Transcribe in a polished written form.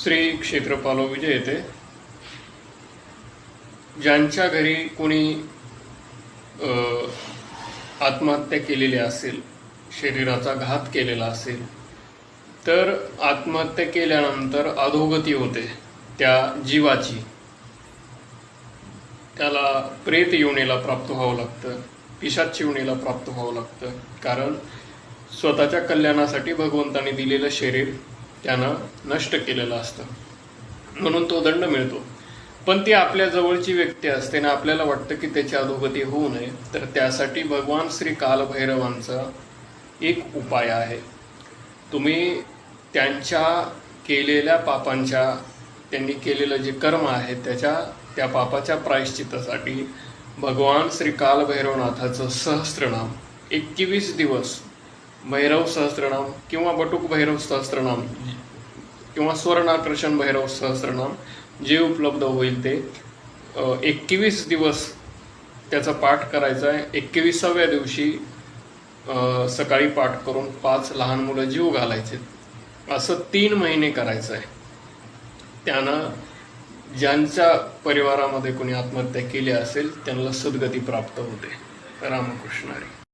श्री क्षेत्रपालो विजयते. ज्यांच्या घरी कोणी आत्महत्या केलेली असेल, शरीराचा घात केलेला असेल, तर आत्महत्या केल्यानंतर अधोगती होते त्या जीवाची. त्याला प्रेत योनीला प्राप्त व्हावं लागतं, पिशाच योनीला प्राप्त व्हावं लागतं. कारण स्वतःच्या कल्याणासाठी भगवंताने दिलेलं शरीर त्यानं नष्ट केलेलं असतं, म्हणून तो दंड मिळतो. पण ती आपल्या जवळची व्यक्ती असते आणि आपल्याला वाटतं की त्याची अधोगती होऊ नये, तर त्यासाठी भगवान श्री कालभैरवांचा एक उपाय आहे. तुम्ही त्यांच्या केलेल्या पापांच्या, त्यांनी केलेलं जे कर्म आहे त्या पापाच्या प्रायश्चित्तासाठी भगवान श्री कालभैरवनाथाचं सहस्त्रनाम 21 दिवस, भैरव सहस्त्रनाम किंवा बटुक भैरव सहस्त्रनाम किंवा स्वर्णाकर्षण भैरव सहस्त्रनाम जे उपलब्ध होईल ते 21 दिवस त्याचा पाठ करायचा आहे. 21व्या दिवशी सकाळी पाठ करून 5 लहान मुलं जीव घालायचे. असं 3 महिने करायचं आहे. त्यानं ज्यांच्या परिवारामध्ये कोणी आत्महत्या केली असेल त्यांना सद्गती प्राप्त होते. रामकृष्ण हरी.